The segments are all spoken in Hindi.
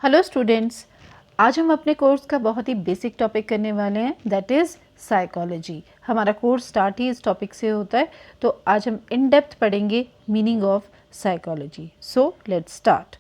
हेलो स्टूडेंट्स, आज हम अपने कोर्स का बहुत ही बेसिक टॉपिक करने वाले हैं, दैट इज़ साइकोलॉजी। हमारा कोर्स स्टार्ट ही इस टॉपिक से होता है, तो आज हम इन डेप्थ पढ़ेंगे meaning of psychology. So let's start.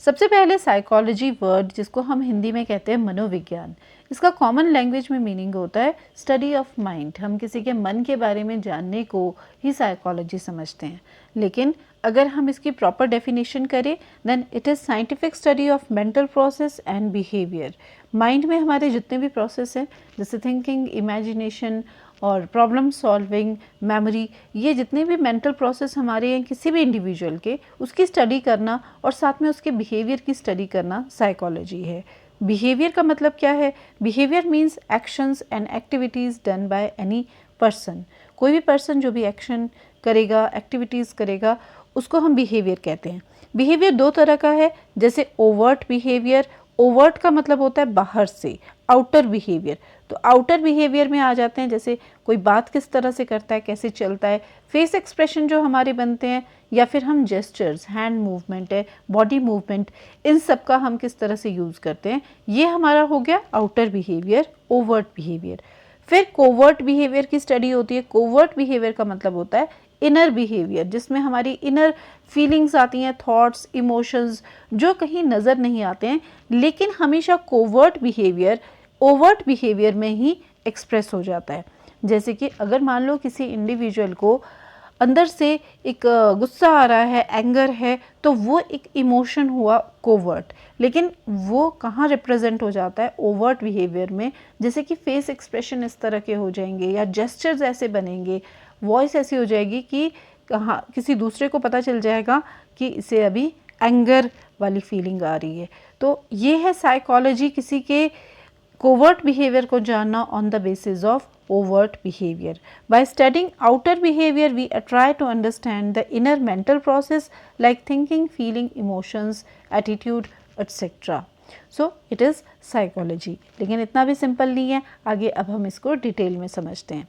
सबसे पहले साइकोलॉजी वर्ड, जिसको हम हिंदी में कहते हैं मनोविज्ञान, इसका कॉमन लैंग्वेज में मीनिंग होता है स्टडी ऑफ माइंड। हम किसी के मन के बारे में जानने को ही साइकोलॉजी समझते हैं। लेकिन अगर हम इसकी प्रॉपर डेफिनेशन करें, then it is scientific study of mental process and behaviour. Mind में हमारे जितने भी प्रोसेस हैं, जैसे थिंकिंग, इमेजिनेशन और प्रॉब्लम सॉल्विंग, मेमोरी, ये जितने भी मेंटल प्रोसेस हमारे हैं किसी भी इंडिविजुअल के, उसकी स्टडी करना और साथ में उसके बिहेवियर की स्टडी करना साइकोलॉजी है। बिहेवियर का मतलब क्या है? Behaviour means actions and activities done by any person. कोई भी पर्सन जो भी एक्शन करेगा, एक्टिविटीज़ करेगा, उसको हम बिहेवियर कहते हैं। बिहेवियर दो तरह का है, जैसे ओवर्ट बिहेवियर। ओवर्ट का मतलब होता है बाहर से, आउटर बिहेवियर। तो आउटर बिहेवियर में आ जाते हैं, जैसे कोई बात किस तरह से करता है, कैसे चलता है, फेस एक्सप्रेशन जो हमारे बनते हैं, या फिर हम जेस्चर्स, हैंड मूवमेंट है, बॉडी मूवमेंट, इन सब का हम किस तरह से यूज़ करते हैं, ये हमारा हो गया आउटर बिहेवियर, ओवर्ट बिहेवियर। फिर कोवर्ट बिहेवियर की स्टडी होती है। कोवर्ट बिहेवियर का मतलब होता है इनर बिहेवियर, जिसमें हमारी इनर फीलिंग्स आती हैं, थॉट्स, इमोशंस, जो कहीं नज़र नहीं आते हैं, लेकिन हमेशा कोवर्ट बिहेवियर ओवर्ट बिहेवियर में ही एक्सप्रेस हो जाता है। जैसे कि अगर मान लो किसी इंडिविजुअल को अंदर से एक गुस्सा आ रहा है, एंगर है, तो वो एक इमोशन हुआ कोवर्ट, लेकिन वो कहाँ रिप्रेजेंट हो जाता है? ओवर्ट बिहेवियर में। जैसे कि फेस एक्सप्रेशन इस तरह के हो जाएंगे, या जेस्चर्स ऐसे बनेंगे, वॉइस ऐसी हो जाएगी कि कहाँ किसी दूसरे को पता चल जाएगा कि इसे अभी एंगर वाली फीलिंग आ रही है। तो ये है साइकोलॉजी, किसी के कोवर्ट बिहेवियर को जानना on the basis of overt behavior. By studying outer behavior, we try to understand the inner mental process like thinking, feeling, emotions, attitude, etc. So it is psychology. लेकिन इतना भी सिंपल नहीं है, आगे अब हम इसको डिटेल में समझते हैं।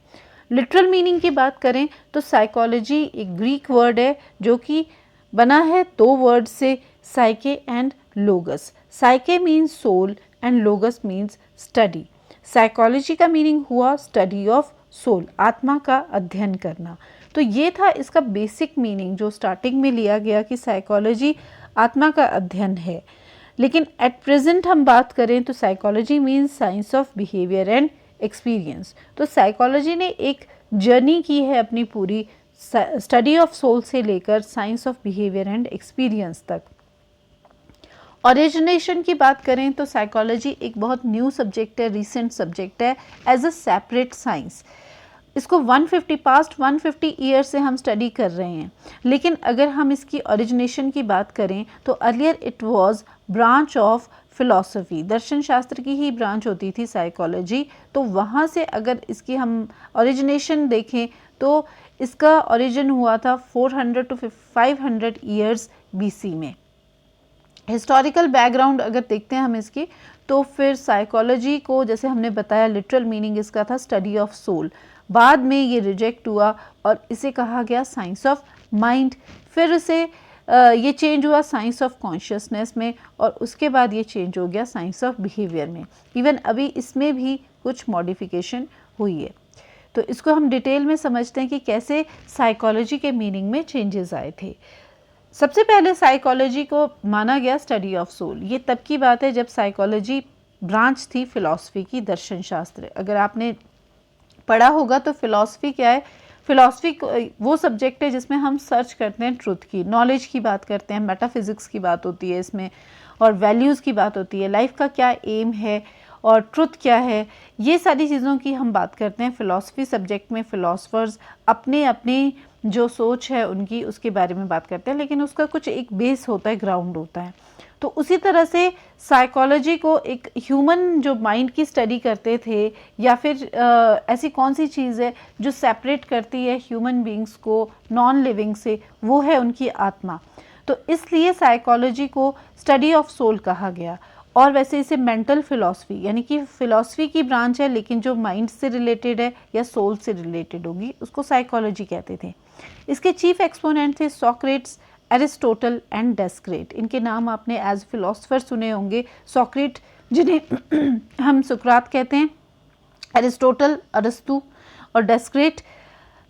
लिटरल मीनिंग की बात करें तो साइकोलॉजी एक ग्रीक वर्ड है, जो कि बना है दो वर्ड से, psyche and logos. Psyche means soul and logos means study. Psychology का मीनिंग हुआ स्टडी ऑफ सोल, आत्मा का अध्ययन करना। तो ये था इसका बेसिक मीनिंग जो स्टार्टिंग में लिया गया कि साइकोलॉजी आत्मा का अध्ययन है। लेकिन एट प्रेजेंट हम बात करें तो psychology means science of behaviour and experience. तो साइकोलॉजी ने एक जर्नी की है अपनी पूरी, स्टडी ऑफ सोल से लेकर science of behaviour and experience तक। ओरिजिनेशन की बात करें तो साइकोलॉजी एक बहुत न्यू सब्जेक्ट है, रीसेंट सब्जेक्ट है एज अ सेपरेट साइंस। इसको 150 ईयर से हम स्टडी कर रहे हैं। लेकिन अगर हम इसकी ओरिजिनेशन की बात करें तो earlier it was branch of philosophy, दर्शन शास्त्र की ही ब्रांच होती थी साइकोलॉजी। तो वहाँ से अगर इसकी हम ओरिजिनेशन देखें तो इसका ओरिजिन हुआ था 400 to 500 ईयर्स BC में। हिस्टोरिकल बैकग्राउंड अगर देखते हैं हम इसकी, तो फिर साइकोलॉजी को, जैसे हमने बताया, लिटरल मीनिंग इसका था स्टडी ऑफ सोल। बाद में ये रिजेक्ट हुआ और इसे कहा गया साइंस ऑफ माइंड। फिर इसे ये चेंज हुआ साइंस ऑफ कॉन्शियसनेस में, और उसके बाद ये चेंज हो गया साइंस ऑफ बिहेवियर में। इवन अभी इसमें भी कुछ मॉडिफिकेशन हुई है। तो इसको हम डिटेल में समझते हैं कि कैसे साइकोलॉजी के मीनिंग में चेंजेस आए थे। सबसे पहले साइकोलॉजी को माना गया स्टडी ऑफ सोल। ये तब की बात है जब साइकोलॉजी ब्रांच थी फिलॉसफी की, दर्शन शास्त्र। अगर आपने पढ़ा होगा तो फिलॉसफी क्या है? फिलॉसफी वो सब्जेक्ट है जिसमें हम सर्च करते हैं ट्रुथ की, नॉलेज की बात करते हैं, मेटाफिजिक्स की बात होती है इसमें, और वैल्यूज़ की बात होती है, लाइफ का क्या एम है और ट्रुथ क्या है, ये सारी चीज़ों की हम बात करते हैं। फ़िलासफ़ी सब्जेक्ट में फ़िलासफ़र्स अपने अपने जो सोच है उनकी, उसके बारे में बात करते हैं, लेकिन उसका कुछ एक बेस होता है, ग्राउंड होता है। तो उसी तरह से साइकोलॉजी को एक ह्यूमन जो माइंड की स्टडी करते थे, या फिर ऐसी कौन सी चीज़ है जो सेपरेट करती है ह्यूमन बींग्स को नॉन लिविंग से, वो है उनकी आत्मा। तो इसलिए साइकोलॉजी को स्टडी ऑफ सोल कहा गया। और वैसे इसे मेंटल फिलॉसफी, यानी कि फिलॉसफी की ब्रांच है, लेकिन जो माइंड से रिलेटेड है या सोल से रिलेटेड होगी, उसको साइकोलॉजी कहते थे। इसके चीफ एक्सपोनेंट थे सोक्रेट्स, एरिस्टोटल एंड डेस्क्रेट, इनके नाम आपने एज फिलोसफर सुने होंगे। सॉक्रेट जिन्हें हम सुकरात कहते हैं, एरिस्टोटल अरस्तु, और डेस्क्रेट।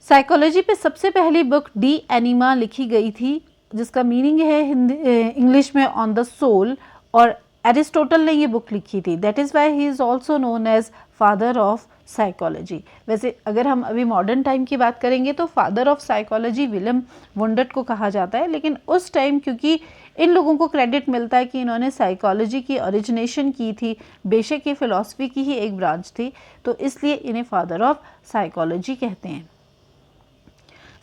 साइकोलॉजी पे सबसे पहली बुक डी एनिमा लिखी गई थी, जिसका मीनिंग है हिंदी इंग्लिश में ऑन द सोल, और एरिस्टोटल ने ये बुक लिखी थी। That is why he is also known as father of psychology. वैसे अगर हम अभी मॉडर्न टाइम की बात करेंगे तो फादर ऑफ साइकोलॉजी विलियम वुंडर्ट को कहा जाता है, लेकिन उस टाइम क्योंकि इन लोगों को क्रेडिट मिलता है कि इन्होंने साइकोलॉजी की ओरिजिनेशन की थी, बेशक ये फिलॉसफी की ही एक ब्रांच थी, तो इसलिए इन्हें फादर ऑफ साइकोलॉजी कहते हैं।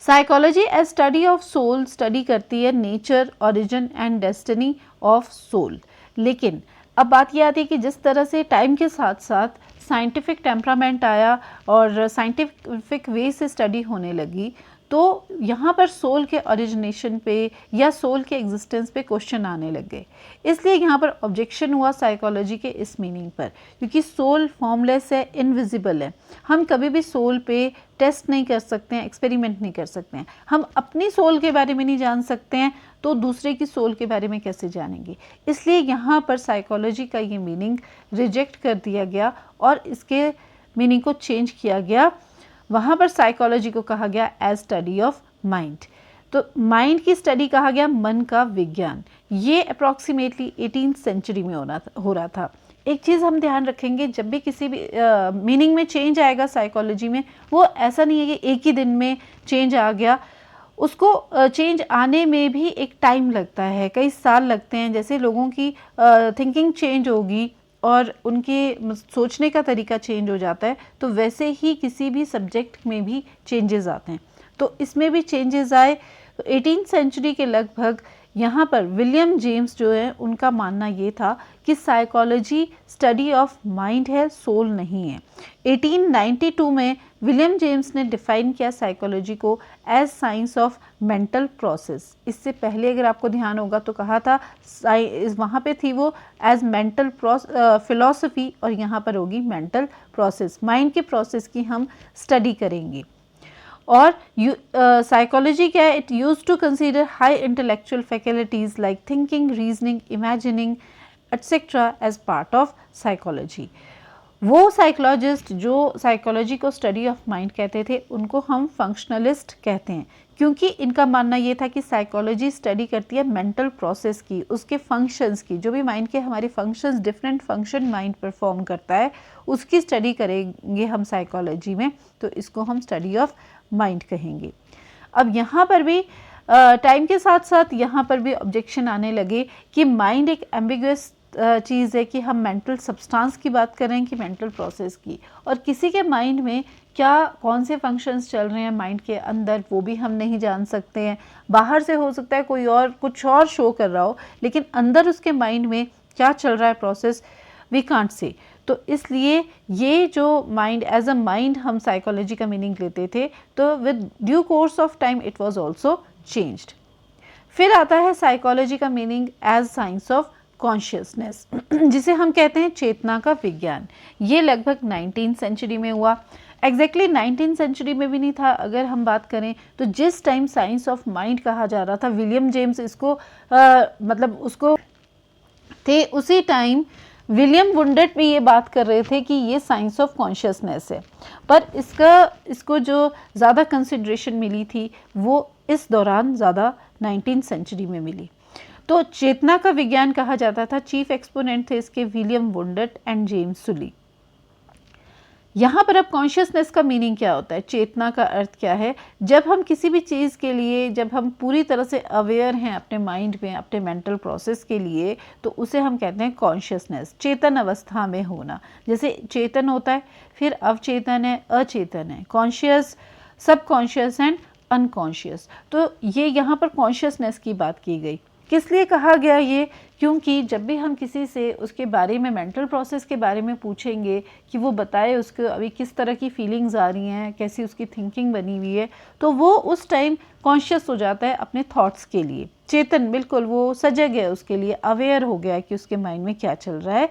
Psychology as study of soul study करती है nature, origin and destiny of soul. लेकिन अब बात यह आती है कि जिस तरह से टाइम के साथ साथ साइंटिफिक टेम्परामेंट आया और साइंटिफिक वे से स्टडी होने लगी, तो यहाँ पर सोल के ओरिजिनेशन पे या सोल के एग्जिस्टेंस पे क्वेश्चन आने लग गए। इसलिए यहाँ पर ऑब्जेक्शन हुआ साइकोलॉजी के इस मीनिंग पर, क्योंकि सोल फॉर्मलेस है, इनविजिबल है। हम कभी भी सोल पे टेस्ट नहीं कर सकते हैं, एक्सपेरिमेंट नहीं कर सकते हैं। हम अपनी सोल के बारे में नहीं जान सकते हैं, तो दूसरे की सोल के बारे में कैसे जानेंगे। इसलिए यहाँ पर साइकोलॉजी का ये मीनिंग रिजेक्ट कर दिया गया और इसके मीनिंग को चेंज किया गया। वहाँ पर साइकोलॉजी को कहा गया एज स्टडी ऑफ माइंड। तो माइंड की स्टडी कहा गया मन का विज्ञान। ये अप्रॉक्सीमेटली 18th सेंचुरी में हो रहा था। एक चीज़ हम ध्यान रखेंगे, जब भी किसी भी मीनिंग में चेंज आएगा साइकोलॉजी में, वो ऐसा नहीं है कि एक ही दिन में चेंज आ गया। उसको चेंज आने में भी एक टाइम लगता है, कई साल लगते हैं। जैसे लोगों की थिंकिंग चेंज होगी और उनके सोचने का तरीका चेंज हो जाता है, तो वैसे ही किसी भी सब्जेक्ट में भी चेंजेस आते हैं। तो इसमें भी चेंजेस आए। तो 18th सेंचुरी के लगभग यहाँ पर विलियम जेम्स जो है, उनका मानना ये था कि साइकोलॉजी स्टडी ऑफ माइंड है, सोल नहीं है। 1892 में विलियम जेम्स ने डिफाइन किया साइकोलॉजी को as science of mental process. इससे पहले अगर आपको ध्यान होगा तो कहा था वहाँ पे थी वो एज मेंटल फिलॉसफी, और यहाँ पर होगी मेंटल प्रोसेस। माइंड के प्रोसेस की हम स्टडी करेंगे। और साइकोलॉजी क्या है, it use to consider high intellectual faculties like thinking, reasoning, imagining etcetera as part of psychology. वो साइकोलॉजिस्ट जो साइकोलॉजी को स्टडी ऑफ माइंड कहते थे, उनको हम फंक्शनलिस्ट कहते हैं, क्योंकि इनका मानना ये था कि साइकोलॉजी स्टडी करती है मेंटल प्रोसेस की, उसके फंक्शंस की। जो भी माइंड के हमारे functions, different function mind perform करता है, उसकी स्टडी करेंगे हम साइकोलॉजी में, तो इसको हम स्टडी ऑफ माइंड कहेंगे। अब यहाँ पर भी टाइम के साथ साथ यहाँ पर भी ऑब्जेक्शन आने लगे कि माइंड एक एम्बिगुअस चीज़ है, कि हम मेंटल सब्सटेंस की बात करें कि मेंटल प्रोसेस की, और किसी के माइंड में क्या कौन से फंक्शंस चल रहे हैं माइंड के अंदर, वो भी हम नहीं जान सकते हैं। बाहर से हो सकता है कोई और कुछ और शो कर रहा हो, लेकिन अंदर उसके माइंड में क्या चल रहा है प्रोसेस, वी कांट से। तो इसलिए ये जो माइंड एज अ माइंड हम साइकोलॉजी का मीनिंग लेते थे, तो with due course of time it was also changed. फिर आता है साइकोलॉजी का meaning as science of consciousness, जिसे हम कहते हैं चेतना का विज्ञान। ये लगभग 19th सेंचुरी में हुआ। एग्जैक्टली 19th सेंचुरी में भी नहीं था। अगर हम बात करें तो जिस टाइम साइंस ऑफ माइंड कहा जा रहा था, विलियम जेम्स इसको मतलब उसको थे, उसी टाइम विलियम वुंडर्ट भी ये बात कर रहे थे कि ये साइंस ऑफ कॉन्शियसनेस है। पर इसको जो ज़्यादा कंसिडरेशन मिली थी वो इस दौरान ज़्यादा 19th सेंचुरी में मिली। तो चेतना का विज्ञान कहा जाता था। चीफ एक्सपोनेंट थे इसके विलियम वुंडर्ट एंड जेम्स सुली। यहाँ पर अब कॉन्शियसनेस का मीनिंग क्या होता है, चेतना का अर्थ क्या है। जब हम किसी भी चीज़ के लिए, जब हम पूरी तरह से अवेयर हैं अपने माइंड में, अपने मेंटल प्रोसेस के लिए, तो उसे हम कहते हैं कॉन्शियसनेस, चेतन अवस्था में होना। जैसे चेतन होता है, फिर अवचेतन है, अचेतन है, कॉन्शियस, सब कॉन्शियस एंड अनकॉन्शियस। तो ये यहाँ पर कॉन्शियसनेस की बात की गई। किस लिए कहा गया ये, क्योंकि जब भी हम किसी से उसके बारे में, मेंटल प्रोसेस के बारे में पूछेंगे कि वो बताए उसको अभी किस तरह की फीलिंग्स आ रही हैं, कैसी उसकी थिंकिंग बनी हुई है, तो वो उस टाइम कॉन्शियस हो जाता है अपने थॉट्स के लिए, चेतन, बिल्कुल वो सजग है, उसके लिए अवेयर हो गया है कि उसके माइंड में क्या चल रहा है।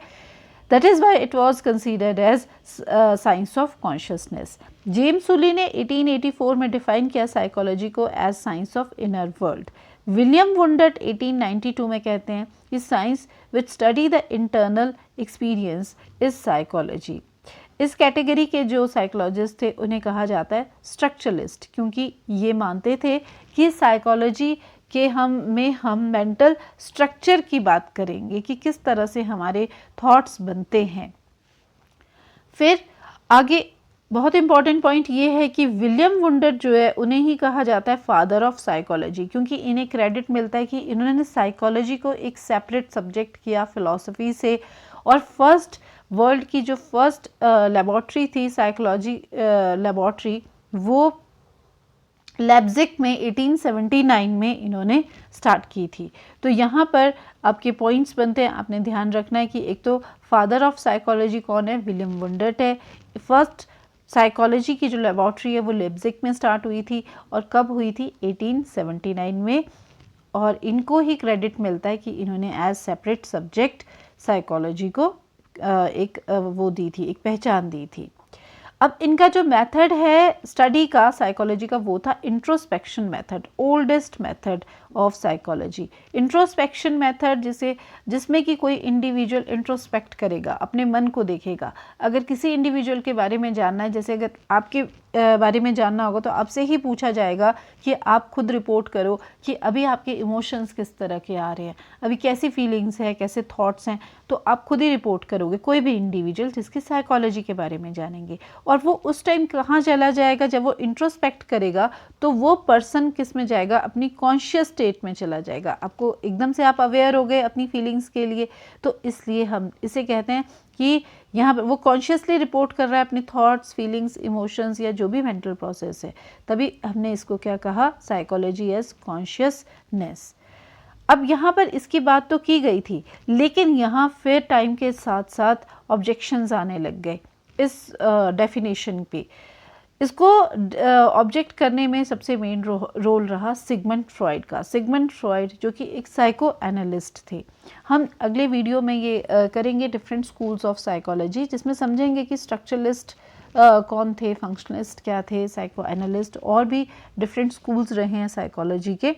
That is why it was considered as science of consciousness. James Sully ने 1884 में डिफाइन किया साइकोलॉजी को as science of inner world. William Wundt 1892 में कहते हैं कि science which study the internal experience is psychology. इस कैटेगरी के जो साइकोलॉजिस्ट थे उन्हें कहा जाता है स्ट्रक्चरलिस्ट, क्योंकि ये मानते थे कि साइकोलॉजी के हम मेंटल स्ट्रक्चर की बात करेंगे कि किस तरह से हमारे थॉट्स बनते हैं। फिर आगे बहुत इंपॉर्टेंट पॉइंट ये है कि विलियम वुंडर्ट जो है उन्हें ही कहा जाता है फादर ऑफ साइकोलॉजी, क्योंकि इन्हें क्रेडिट मिलता है कि इन्होंने साइकोलॉजी को एक सेपरेट सब्जेक्ट किया फिलॉसफी से, और फर्स्ट वर्ल्ड की जो फर्स्ट लेबॉर्ट्री थी साइकोलॉजी लेबॉर्ट्री, वो लेप्जिग में 1879 में इन्होंने स्टार्ट की थी। तो यहाँ पर आपके पॉइंट्स बनते हैं, आपने ध्यान रखना है कि एक तो फादर ऑफ साइकोलॉजी कौन है, विलियम वुंडर्ट है। फर्स्ट साइकोलॉजी की जो लेबॉर्ट्री है वो लेप्जिग में स्टार्ट हुई थी, और कब हुई थी, 1879 में, और इनको ही क्रेडिट मिलता है कि इन्होंने एज सेपरेट सब्जेक्ट साइकोलॉजी को एक वो दी थी, एक पहचान दी थी। अब इनका जो मेथड है स्टडी का साइकोलॉजी का वो था introspection method, oldest method of psychology. Introspection method जिसमें कि कोई इंडिविजुअल इंट्रोस्पेक्ट करेगा, अपने मन को देखेगा। अगर किसी इंडिविजुअल के बारे में जानना है, जैसे अगर आपके बारे में जानना होगा तो आपसे ही पूछा जाएगा कि आप खुद रिपोर्ट करो कि अभी आपके इमोशंस किस तरह के आ रहे हैं, अभी कैसी फीलिंग्स है, कैसे थॉट्स हैं, तो आप खुद ही रिपोर्ट करोगे, कोई भी इंडिविजुअल जिसकी साइकोलॉजी के बारे में जानेंगे। और वो उस टाइम कहाँ चला जाएगा, जब वो इंट्रोस्पेक्ट करेगा तो वो पर्सन किस में जाएगा, अपनी कॉन्शियस स्टेट में चला जाएगा। आपको एकदम से आप अवेयर हो गए अपनी फीलिंग्स के लिए, तो इसलिए हम इसे कहते हैं कि यहाँ पर वो कॉन्शियसली रिपोर्ट कर रहा है अपनी थॉट्स, फीलिंग्स, इमोशंस या जो भी मेंटल प्रोसेस है, तभी हमने इसको क्या कहा, साइकोलॉजी एज कॉन्शियसनेस। अब यहाँ पर इसकी बात तो की गई थी, लेकिन यहाँ फिर टाइम के साथ साथ ऑब्जेक्शंस आने लग गए इस डेफिनेशन पे। इसको ऑब्जेक्ट करने में सबसे मेन रोल रहा सिगमंड फ्रॉइड का। सिगमंड फ्रॉइड जो कि एक साइको एनालिस्ट थे। हम अगले वीडियो में ये करेंगे डिफरेंट स्कूल्स ऑफ साइकोलॉजी, जिसमें समझेंगे कि स्ट्रक्चरलिस्ट कौन थे, फंक्शनलिस्ट क्या थे, साइको एनालिस्ट, और भी डिफरेंट स्कूल्स रहे हैं साइकोलॉजी के,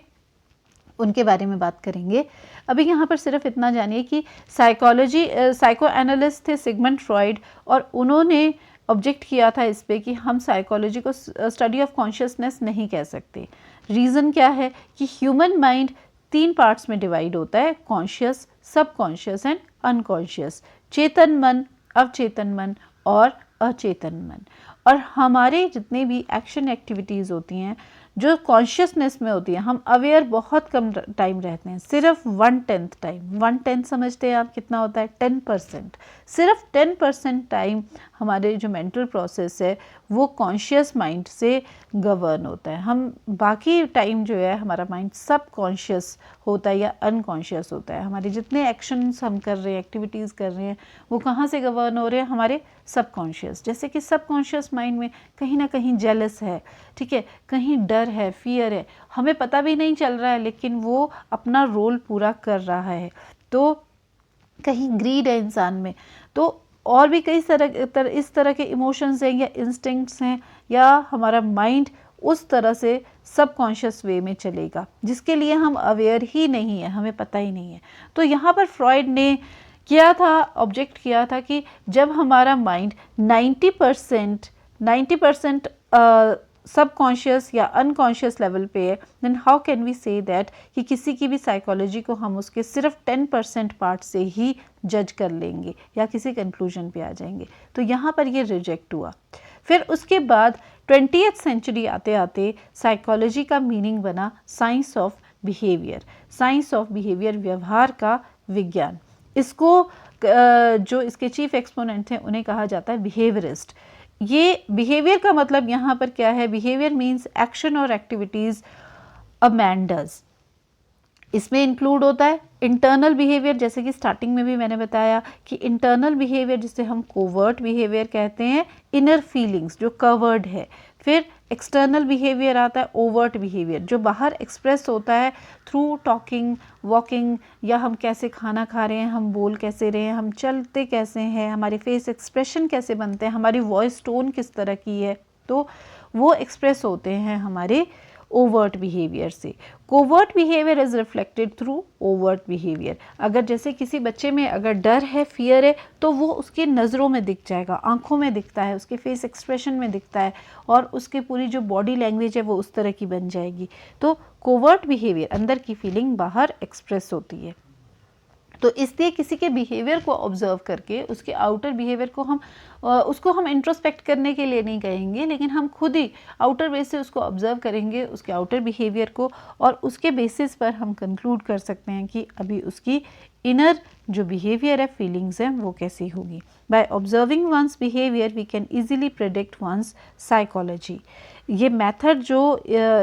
उनके बारे में बात करेंगे। अभी यहाँ पर सिर्फ इतना जानिए कि साइको एनालिस्ट थे सिगमंड फ्रॉइड, और उन्होंने ऑब्जेक्ट किया था इस पे कि हम साइकोलॉजी को स्टडी ऑफ कॉन्शियसनेस नहीं कह सकते। रीज़न क्या है कि ह्यूमन माइंड 3 पार्ट्स में डिवाइड होता है, कॉन्शियस, सबकॉन्शियस एंड अनकॉन्शियस, चेतन मन, अवचेतन मन और अचेतन मन। और हमारे जितने भी एक्शन एक्टिविटीज़ होती हैं जो कॉन्शियसनेस में होती है, हम अवेयर बहुत कम टाइम रहते हैं, सिर्फ 1/10 टाइम। 1/10 समझते हैं आप कितना होता है, 10%। सिर्फ 10% टाइम हमारे जो मेंटल प्रोसेस है वो कॉन्शियस माइंड से गवर्न होता है। हम बाकी टाइम जो है हमारा माइंड सब कॉन्शियस होता है या अनकॉन्शियस होता है। हमारे जितने एक्शंस हम कर रहे हैं, एक्टिविटीज़ कर रहे हैं, वो कहाँ से गवर्न हो रहे हैं, हमारे सबकॉन्शियस। जैसे कि सबकॉन्शियस माइंड में कहीं ना कहीं जेलस है, ठीक है, कहीं डर है, फियर है, हमें पता भी नहीं चल रहा है लेकिन वो अपना रोल पूरा कर रहा है। तो कहीं ग्रीड है इंसान में, तो और भी कई इस तरह के इमोशंस हैं या इंस्टिंक्ट्स हैं, या हमारा माइंड उस तरह से सबकॉन्शियस वे में चलेगा जिसके लिए हम अवेयर ही नहीं है, हमें पता ही नहीं है। तो यहाँ पर फ्रॉइड ने किया था, ऑब्जेक्ट किया था कि जब हमारा माइंड 90% सबकॉन्शियस या अनकॉन्शियस लेवल पे है, then how can we say that कि किसी की भी साइकोलॉजी को हम उसके सिर्फ 10% पार्ट से ही जज कर लेंगे या किसी कंक्लूजन पे आ जाएंगे। तो यहाँ पर ये रिजेक्ट हुआ। फिर उसके बाद 20th सेंचुरी आते आते साइकोलॉजी का मीनिंग बना science of behaviour. Science of behaviour, व्यवहार का विज्ञान। इसको जो इसके चीफ एक्सपोनेंट हैं उन्हें कहा जाता है बिहेवियरिस्ट। ये बिहेवियर का मतलब यहाँ पर क्या है, बिहेवियर मीन्स एक्शन और एक्टिविटीज़ अ मैन डज। इसमें इंक्लूड होता है इंटरनल बिहेवियर, जैसे कि स्टार्टिंग में भी मैंने बताया कि इंटरनल बिहेवियर जिसे हम कोवर्ट बिहेवियर कहते हैं, इनर फीलिंग्स जो कवर्ड है। फिर एक्सटर्नल बिहेवियर आता है, ओवर्ट बिहेवियर जो बाहर एक्सप्रेस होता है थ्रू टॉकिंग, वॉकिंग, या हम कैसे खाना खा रहे हैं, हम बोल कैसे रहे हैं, हम चलते कैसे हैं, हमारे फेस एक्सप्रेशन कैसे बनते हैं, हमारी वॉइस टोन किस तरह की है, तो वो एक्सप्रेस होते हैं हमारे ओवर्ट बिहेवियर से। Covert behaviour is reflected through overt behaviour. अगर जैसे किसी बच्चे में अगर डर है, फियर है, तो वो उसके नज़रों में दिख जाएगा, आंखों में दिखता है, उसके फेस एक्सप्रेशन में दिखता है, और उसके पूरी जो बॉडी लैंग्वेज है वो उस तरह की बन जाएगी। तो कोवर्ट बिहेवियर, अंदर की फीलिंग बाहर एक्सप्रेस होती है। तो इसलिए किसी के बिहेवियर को ऑब्जर्व करके उसके आउटर बिहेवियर को उसको हम इंट्रोस्पेक्ट करने के लिए नहीं कहेंगे, लेकिन हम खुद ही आउटर बेस से उसको ऑब्जर्व करेंगे, उसके आउटर बिहेवियर को, और उसके बेसिस पर हम कंक्लूड कर सकते हैं कि अभी उसकी इनर जो बिहेवियर है, फीलिंग्स हैं, वो कैसी होगी। By observing one's behaviour we can easily predict one's psychology. ये मेथड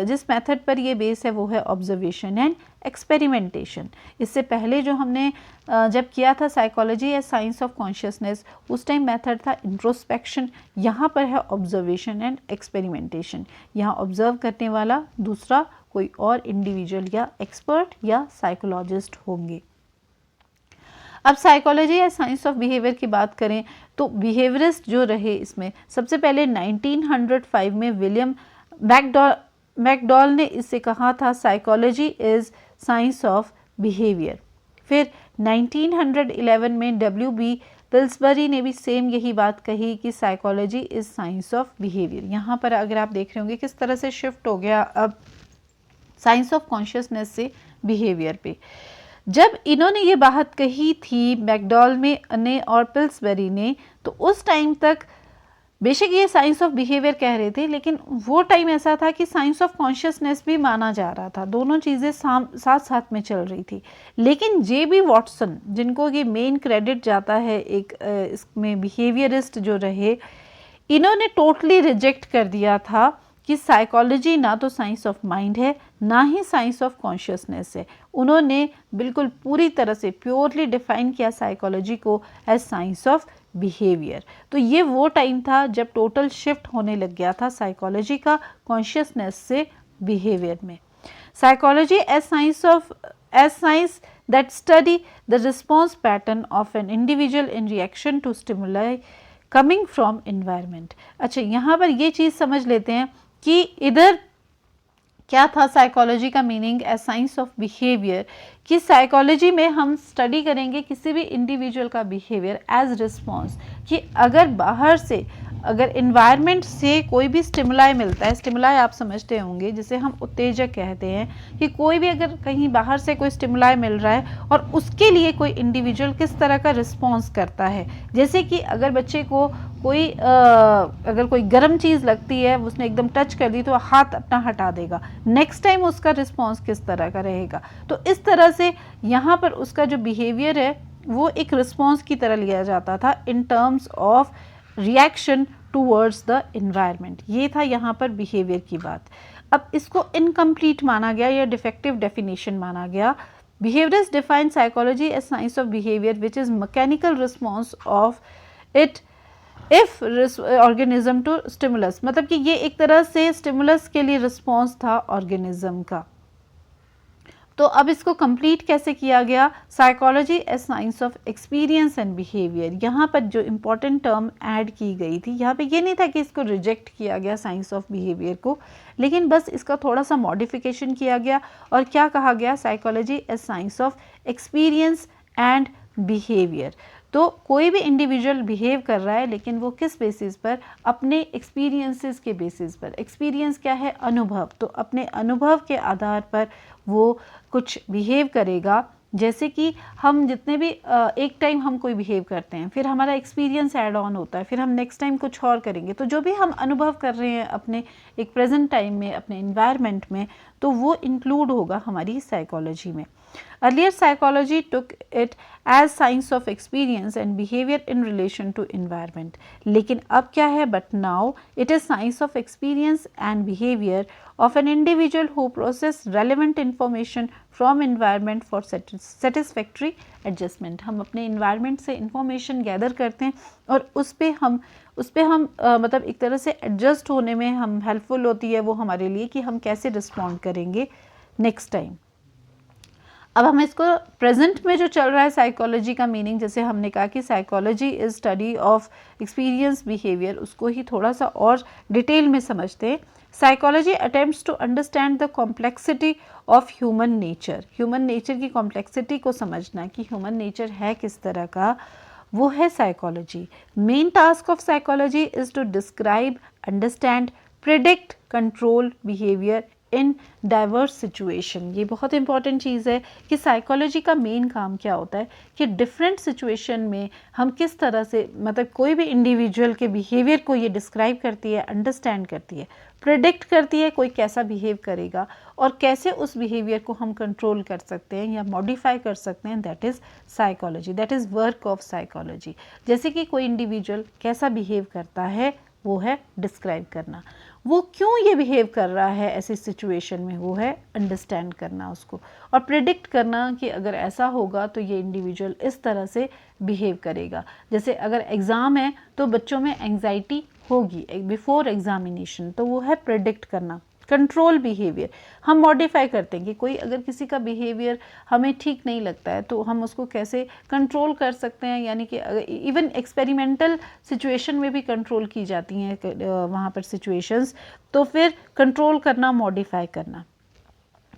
जिस मेथड पर ये बेस है वो है ऑब्जर्वेशन एंड एक्सपेरिमेंटेशन। इससे पहले जो हमने जब किया था psychology as science of consciousness, उस टाइम मेथड था इंट्रोस्पेक्शन, यहाँ पर है ऑब्जर्वेशन एंड एक्सपेरिमेंटेशन। यहाँ ऑब्जर्व करने वाला दूसरा कोई और इंडिविजुअल या एक्सपर्ट या साइकोलॉजिस्ट होंगे। अब साइकोलॉजी या साइंस ऑफ बिहेवियर की बात करें तो बिहेवियरिस्ट जो रहे इसमें सबसे पहले 1905 में विलियम मैकडॉल ने इससे कहा था psychology is science of behaviour. फिर 1911 में W.B. पिल्सबरी ने भी सेम यही बात कही कि psychology is science of behaviour. यहाँ पर अगर आप देख रहे होंगे किस तरह से शिफ्ट हो गया अब साइंस ऑफ कॉन्शियसनेस से बिहेवियर पे। जब इन्होंने ये बात कही थी मैकडॉल ने और पिल्सबरी ने, तो उस टाइम तक बेशक ये साइंस ऑफ बिहेवियर कह रहे थे, लेकिन वो टाइम ऐसा था कि साइंस ऑफ कॉन्शियसनेस भी माना जा रहा था, दोनों चीज़ें साथ साथ में चल रही थी। लेकिन J.B. वॉटसन, जिनको ये मेन क्रेडिट जाता है एक इसमें बिहेवियरिस्ट जो रहे, इन्होंने टोटली रिजेक्ट कर दिया था कि साइकोलॉजी ना तो साइंस ऑफ माइंड है ना ही साइंस ऑफ कॉन्शियसनेस है। उन्होंने बिल्कुल पूरी तरह से प्योरली डिफाइन किया साइकोलॉजी को एज साइंस ऑफ बिहेवियर। तो ये वो टाइम था जब टोटल शिफ्ट होने लग गया था साइकोलॉजी का कॉन्शियसनेस से बिहेवियर में। Psychology as science that study the response pattern of an individual in reaction to stimuli coming from environment. अच्छा, यहाँ पर ये चीज़ समझ लेते हैं कि इधर क्या था साइकोलॉजी का meaning as science of behaviour, कि साइकोलॉजी में हम स्टडी करेंगे किसी भी इंडिविजुअल का बिहेवियर एज रिस्पॉन्स, कि अगर बाहर से अगर इन्वायरमेंट से कोई भी स्टिमुलाई मिलता है, स्टिमुलाई आप समझते होंगे जिसे हम उत्तेजक कहते हैं, कि कोई भी अगर कहीं बाहर से कोई स्टिमुलाई मिल रहा है और उसके लिए कोई इंडिविजुअल किस तरह का रिस्पॉन्स करता है। जैसे कि अगर बच्चे को अगर कोई गर्म चीज़ लगती है, उसने एकदम टच कर दी तो हाथ अपना हटा देगा, नेक्स्ट टाइम उसका रिस्पॉन्स किस तरह का रहेगा। तो इस तरह से यहाँ पर उसका जो बिहेवियर है वो एक रिस्पॉन्स की तरह लिया जाता था in terms of reaction towards the environment. ये था यहाँ पर बिहेवियर की बात। अब इसको इनकम्प्लीट माना गया या डिफेक्टिव डेफिनेशन माना गया। Behaviourist define psychology as science of behaviour which is mechanical response of it if organism to stimulus, मतलब कि ये एक तरह से स्टिमुलस के लिए रिस्पॉन्स था ऑर्गेनिज्म का। तो अब इसको कंप्लीट कैसे किया गया, psychology as science of experience and behaviour. यहाँ पर जो इम्पोर्टेंट टर्म ऐड की गई थी, यहाँ पे ये नहीं था कि इसको रिजेक्ट किया गया साइंस ऑफ बिहेवियर को, लेकिन बस इसका थोड़ा सा मॉडिफिकेशन किया गया और क्या कहा गया, psychology as science of experience and behaviour. तो कोई भी इंडिविजुअल बिहेव कर रहा है, लेकिन वो किस बेसिस पर, अपने एक्सपीरियंसेस के बेसिस पर। एक्सपीरियंस क्या है, अनुभव। तो अपने अनुभव के आधार पर वो कुछ बिहेव करेगा। जैसे कि हम जितने भी एक टाइम हम कोई बिहेव करते हैं, फिर हमारा एक्सपीरियंस ऐड ऑन होता है, फिर हम नेक्स्ट टाइम कुछ और करेंगे। तो जो भी हम अनुभव कर रहे हैं अपने एक प्रेजेंट टाइम में, अपने इन्वायरमेंट में, तो वो इंक्लूड होगा हमारी साइकोलॉजी में। Earlier psychology took it as science of experience and behavior in relation to environment. लेकिन अब क्या है, but now it is science of experience and behavior of an individual who process relevant information from environment for satisfactory adjustment. हम अपने environment से information gather करते हैं और उस पे हम मतलब एक तरह से adjust होने में हम helpful होती है वो हमारे लिए, कि हम कैसे respond करेंगे next time। अब हम इसको प्रेजेंट में जो चल रहा है साइकोलॉजी का मीनिंग, जैसे हमने कहा कि psychology is study of experience behaviour, उसको ही थोड़ा सा और डिटेल में समझते हैं। Psychology attempts to understand the complexity of human nature की कॉम्प्लेक्सिटी को समझना कि ह्यूमन नेचर है किस तरह का, वो है psychology. Main task of psychology is to describe, understand, predict, control behaviour in diverse situation. ये बहुत इंपॉर्टेंट चीज़ है कि साइकोलॉजी का मेन काम क्या होता है कि डिफरेंट सिचुएशन में हम किस तरह से, मतलब कोई भी इंडिविजुअल के बिहेवियर को ये डिस्क्राइब करती है, अंडरस्टैंड करती है, प्रिडिक्ट करती है कोई कैसा बिहेव करेगा और कैसे उस बिहेवियर को हम कंट्रोल कर सकते हैं या मॉडिफाई कर सकते हैं। That is psychology, that is work of psychology. जैसे कि कोई इंडिविजुअल कैसा बिहेव करता है वो है डिस्क्राइब करना, वो क्यों ये बिहेव कर रहा है ऐसी सिचुएशन में, वो है अंडरस्टैंड करना उसको, और प्रिडिक्ट करना कि अगर ऐसा होगा तो ये इंडिविजुअल इस तरह से बिहेव करेगा। जैसे अगर एग्ज़ाम है तो बच्चों में एंग्जाइटी होगी बिफोर एग्जामिनेशन, तो वो है प्रिडिक्ट करना। कंट्रोल बिहेवियर हम मॉडिफाई करते हैं कि कोई अगर किसी का बिहेवियर हमें ठीक नहीं लगता है तो हम उसको कैसे कंट्रोल कर सकते हैं, यानी कि इवन एक्सपेरिमेंटल सिचुएशन में भी कंट्रोल की जाती हैं वहाँ पर सिचुएशंस, तो फिर कंट्रोल करना, मॉडिफाई करना।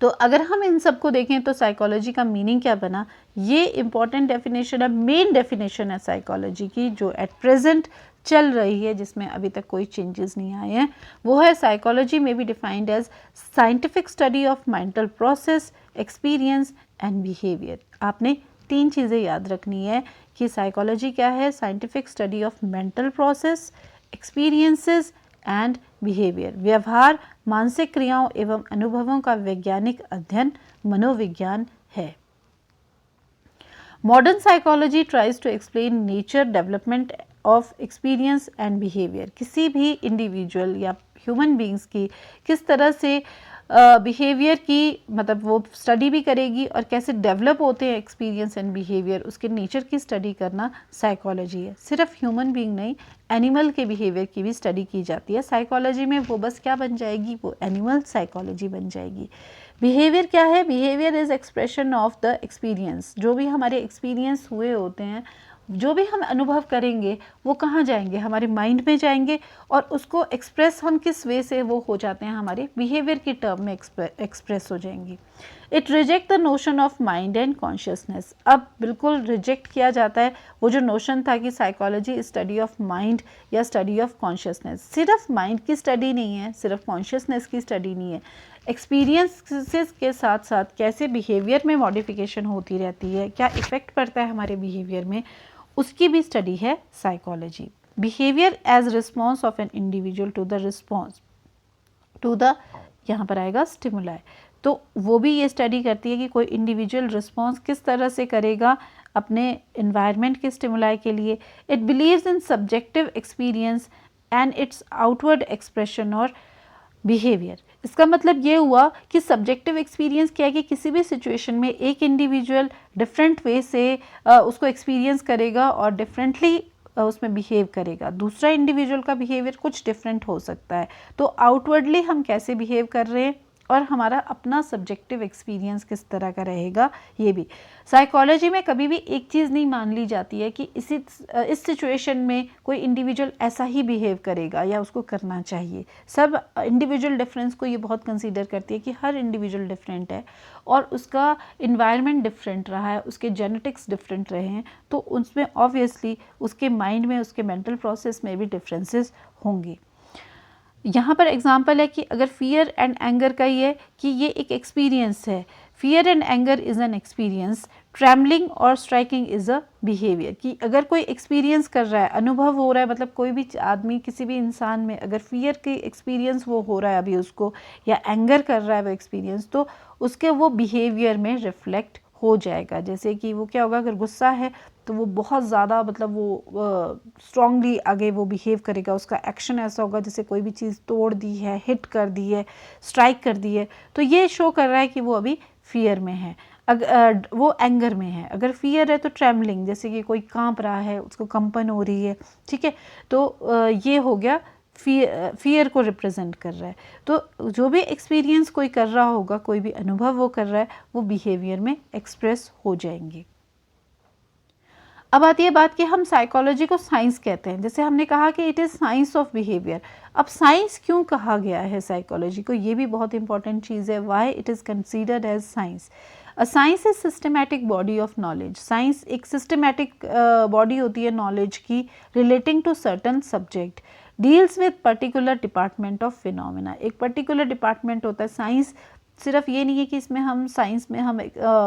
तो अगर हम इन सब को देखें तो साइकोलॉजी का मीनिंग क्या बना, ये इंपॉर्टेंट डेफिनेशन है, मेन डेफिनेशन है साइकोलॉजी की जो एट प्रेजेंट चल रही है, जिसमें अभी तक कोई चेंजेस नहीं आए हैं। वो है साइकोलॉजी में be defined as scientific study of mental process, experience and behaviour. आपने 3 चीज़ें याद रखनी है कि साइकोलॉजी क्या है, scientific study of mental process, experiences and behaviour. व्यवहार, मानसिक क्रियाओं एवं अनुभवों का वैज्ञानिक अध्ययन मनोविज्ञान है। Modern psychology tries to explain nature, development of experience and behaviour. किसी भी इंडिविजुअल या ह्यूमन बींग्स की किस तरह से बिहेवियर की, मतलब वो स्टडी भी करेगी और कैसे डेवलप होते हैं एक्सपीरियंस एंड बिहेवियर, उसके नेचर की स्टडी करना साइकोलॉजी है। सिर्फ ह्यूमन बींग नहीं, एनिमल के बिहेवियर की भी स्टडी की जाती है साइकोलॉजी में। वो बस क्या बन जाएगी, वो एनिमल साइकोलॉजी बन जाएगी। बिहेवियर क्या है, behaviour is expression of the experience. जो भी हमारे एक्सपीरियंस हुए होते हैं, जो भी हम अनुभव करेंगे वो कहाँ जाएंगे, हमारे माइंड में जाएंगे, और उसको एक्सप्रेस हम किस वे से वो हो जाते हैं, हमारे बिहेवियर की टर्म में एक्सप्रेस हो जाएंगी। It reject the notion of mind and consciousness. अब बिल्कुल रिजेक्ट किया जाता है वो जो नोशन था कि साइकोलॉजी स्टडी ऑफ माइंड या स्टडी ऑफ कॉन्शियसनेस। सिर्फ माइंड की स्टडी नहीं है, सिर्फ कॉन्शियसनेस की स्टडी नहीं है, एक्सपीरियंसेस के साथ साथ कैसे बिहेवियर में मॉडिफिकेशन होती रहती है, क्या इफ़ेक्ट पड़ता है हमारे बिहेवियर में, उसकी भी स्टडी है psychology. Behaviour as response of an individual to the response to the, यहाँ पर आएगा स्टिमुलाई, तो वो भी ये स्टडी करती है कि कोई इंडिविजुअल रिस्पॉन्स किस तरह से करेगा अपने इन्वायरमेंट के स्टिमुलाई के लिए। It believes in subjective experience and it's outward expression और बिहेवियर। इसका मतलब ये हुआ कि सब्जेक्टिव एक्सपीरियंस क्या है कि किसी भी सिचुएशन में एक इंडिविजुअल डिफरेंट वे से उसको एक्सपीरियंस करेगा और डिफरेंटली उसमें बिहेव करेगा। दूसरा इंडिविजुअल का बिहेवियर कुछ डिफरेंट हो सकता है, तो आउटवर्डली हम कैसे बिहेव कर रहे हैं और हमारा अपना सब्जेक्टिव एक्सपीरियंस किस तरह का रहेगा, ये भी। साइकोलॉजी में कभी भी एक चीज़ नहीं मान ली जाती है कि इस सिचुएशन में कोई इंडिविजुअल ऐसा ही बिहेव करेगा या उसको करना चाहिए। सब इंडिविजुअल डिफरेंस को ये बहुत कंसीडर करती है कि हर इंडिविजुअल डिफरेंट है और उसका इन्वायरमेंट डिफरेंट रहा है, उसके जेनेटिक्स डिफरेंट रहे हैं, तो उसमें ऑब्वियसली उसके माइंड में, उसके मेंटल प्रोसेस में भी डिफरेंसेस होंगे। यहाँ पर एग्जांपल है कि अगर फियर एंड एंगर का ये कि ये एक एक्सपीरियंस है, fear and anger is an experience, trembling और स्ट्राइकिंग इज़ अ बिहेवियर। कि अगर कोई एक्सपीरियंस कर रहा है, अनुभव हो रहा है, मतलब कोई भी आदमी, किसी भी इंसान में अगर फियर की एक्सपीरियंस वो हो रहा है अभी उसको, या एंगर कर रहा है वो एक्सपीरियंस, तो उसके वो बिहेवियर में रिफ्लेक्ट हो जाएगा। जैसे कि वो क्या होगा, अगर गुस्सा है तो वो बहुत ज़्यादा, मतलब वो स्ट्रांगली आगे वो बिहेव करेगा, उसका एक्शन ऐसा होगा जैसे कोई भी चीज़ तोड़ दी है, हिट कर दी है, स्ट्राइक कर दी है, तो ये शो कर रहा है कि वो अभी फियर में है। अगर वो एंगर में है, अगर फियर है तो ट्रेमलिंग, जैसे कि कोई कांप रहा है, उसको कंपन हो रही है, ठीक है, तो ये हो गया फियर को रिप्रेजेंट कर रहा है। तो जो भी एक्सपीरियंस कोई कर रहा होगा, कोई भी अनुभव वो कर रहा है, वो बिहेवियर में एक्सप्रेस हो जाएंगे। अब आती है बात कि हम साइकोलॉजी को साइंस कहते हैं, जैसे हमने कहा कि it is science of behaviour. अब साइंस क्यों कहा गया है साइकोलॉजी को, ये भी बहुत इंपॉर्टेंट चीज़ है। Why it is considered as science? A science is systematic body of knowledge. Science एक सिस्टमैटिक बॉडी होती है नॉलेज की, relating to certain subject, deals with particular department of phenomena. एक पर्टिकुलर डिपार्टमेंट होता है साइंस। सिर्फ ये नहीं है कि इसमें हम साइंस में हम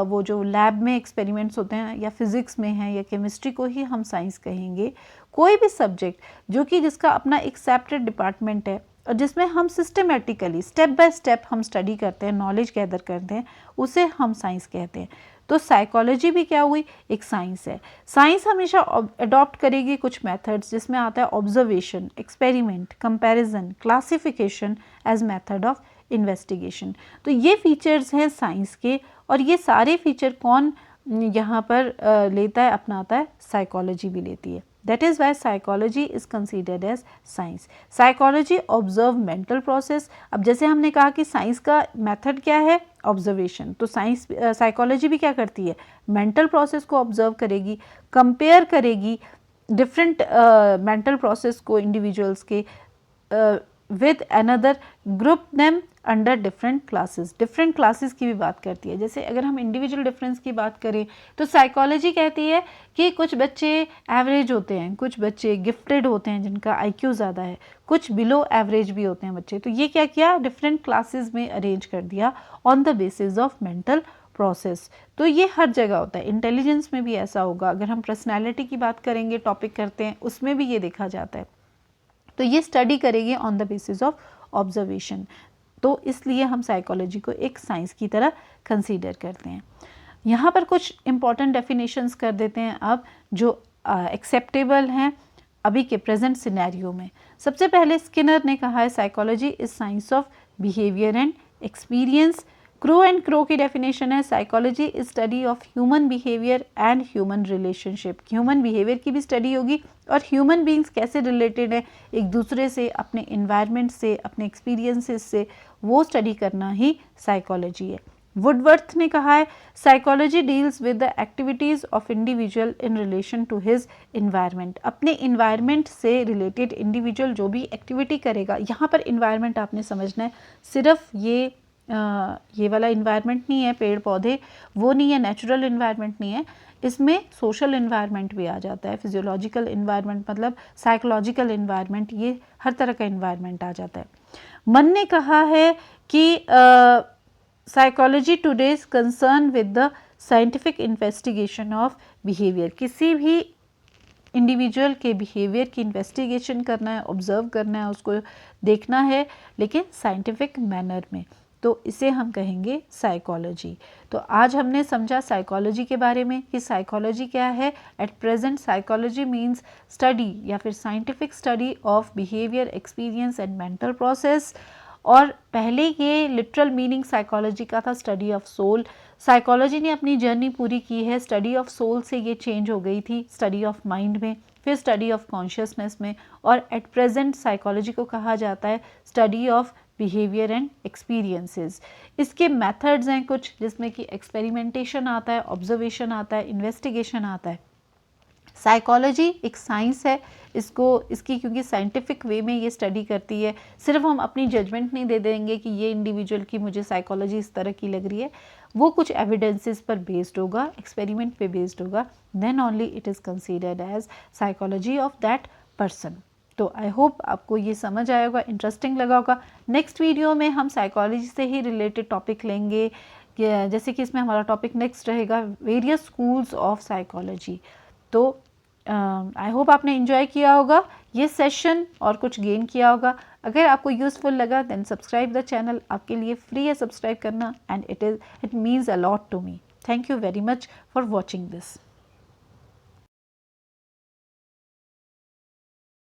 वो जो लैब में एक्सपेरिमेंट्स होते हैं या फिज़िक्स में हैं या केमिस्ट्री को ही हम साइंस कहेंगे। कोई भी सब्जेक्ट जो कि जिसका अपना एक सेपरेट डिपार्टमेंट है और जिसमें हम सिस्टमेटिकली स्टेप बाय स्टेप हम स्टडी करते हैं, नॉलेज गैदर करते हैं, उसे हम साइंस कहते हैं। तो साइकोलॉजी भी क्या हुई, एक साइंस है। साइंस हमेशा अडॉप्ट करेगी कुछ मेथड्स, जिसमें आता है observation, experiment, comparison, classification as method of investigation. तो ये फीचर्स हैं साइंस के, और ये सारे फीचर कौन यहाँ पर लेता है, अपनाता है, साइकोलॉजी भी लेती है। That is why psychology is considered as science. Psychology observe mental process. अब जैसे हमने कहा कि साइंस का मेथड क्या है, ऑब्जर्वेशन, तो साइंस साइकोलॉजी भी क्या करती है, मेंटल प्रोसेस को ऑब्जर्व करेगी, कंपेयर करेगी डिफरेंट मेंटल प्रोसेस को इंडिविजुअल्स के with another, group them under different classes. Different classes की भी बात करती है। जैसे अगर हम इंडिविजुअल डिफरेंस की बात करें तो साइकोलॉजी कहती है कि कुछ बच्चे एवरेज होते हैं, कुछ बच्चे गिफ्टेड होते हैं जिनका आईक्यू ज़्यादा है, कुछ बिलो एवरेज भी होते हैं बच्चे। तो ये क्या किया, डिफरेंट क्लासेस में अरेंज कर दिया on the basis of mental process. तो ये हर जगह होता है, इंटेलिजेंस में भी ऐसा होगा। अगर हम पर्सनैलिटी की बात करेंगे, टॉपिक करते हैं, उसमें भी ये देखा जाता है। तो ये स्टडी करेंगे on the basis of observation. तो इसलिए हम साइकोलॉजी को एक साइंस की तरह कंसीडर करते हैं। यहाँ पर कुछ इंपॉर्टेंट डेफिनेशंस कर देते हैं अब, जो एक्सेप्टेबल हैं अभी के प्रेजेंट सिनेरियो में। सबसे पहले स्किनर ने कहा है psychology is science of behaviour and experience. Crow and crow की डेफिनेशन है psychology is study of human behaviour and human relationship. Human behaviour की भी स्टडी होगी और ह्यूमन बींग्स कैसे रिलेटेड है एक दूसरे से, अपने इन्वायरमेंट से, अपने एक्सपीरियंसेस से, वो स्टडी करना ही साइकोलॉजी है। वुडवर्थ ने कहा है psychology deals with the activities of individual in relation to his environment. अपने इन्वायरमेंट से रिलेटेड इंडिविजुअल जो भी एक्टिविटी करेगा, यहाँ पर इन्वायरमेंट आपने समझना है, सिर्फ ये वाला इन्वायरमेंट नहीं है, पेड़ पौधे वो नहीं है, नेचुरल इन्वायरमेंट नहीं है, इसमें सोशल इन्वायरमेंट भी आ जाता है, फिजियोलॉजिकल इन्वायरमेंट मतलब साइकोलॉजिकल इन्वायरमेंट, ये हर तरह का इन्वायरमेंट आ जाता है। मन ने कहा है कि psychology today is concern with the scientific investigation of behaviour. किसी भी इंडिविजुअल के बिहेवियर की इन्वेस्टिगेशन करना है, ऑब्जर्व करना है, उसको देखना है, लेकिन साइंटिफिक मैनर में, तो इसे हम कहेंगे साइकोलॉजी। तो आज हमने समझा साइकोलॉजी के बारे में कि साइकोलॉजी क्या है। At present psychology means study या फिर scientific study of behaviour, experience and mental process. और पहले ये लिटरल मीनिंग साइकोलॉजी का था स्टडी ऑफ सोल। साइकोलॉजी ने अपनी जर्नी पूरी की है, स्टडी ऑफ सोल से ये चेंज हो गई थी स्टडी ऑफ माइंड में, फिर स्टडी ऑफ कॉन्शियसनेस में, और एट प्रेजेंट साइकोलॉजी को कहा जाता है study of behaviour and experiences. इसके मेथड्स हैं कुछ, जिसमें कि एक्सपेरिमेंटेशन आता है, ऑब्जर्वेशन आता है, इन्वेस्टिगेशन आता है। साइकोलॉजी एक साइंस है, इसकी क्योंकि साइंटिफिक वे में ये स्टडी करती है। सिर्फ हम अपनी जजमेंट नहीं दे देंगे कि ये इंडिविजुअल की मुझे साइकोलॉजी इस तरह की लग रही है, वो कुछ एविडेंसेस पर बेस्ड होगा, एक्सपेरिमेंट पे बेस्ड होगा, then only it is considered as psychology of that person. तो आई होप आपको ये समझ आया होगा, इंटरेस्टिंग लगा होगा। नेक्स्ट वीडियो में हम साइकोलॉजी से ही रिलेटेड टॉपिक लेंगे, जैसे कि इसमें हमारा टॉपिक नेक्स्ट रहेगा वेरियस स्कूल्स ऑफ साइकोलॉजी। तो आई होप आपने एंजॉय किया होगा ये सेशन और कुछ गेन किया होगा। अगर आपको यूज़फुल लगा देन सब्सक्राइब द चैनल, आपके लिए फ्री है सब्सक्राइब करना, and it means a lot to me. Thank you very much for watching this.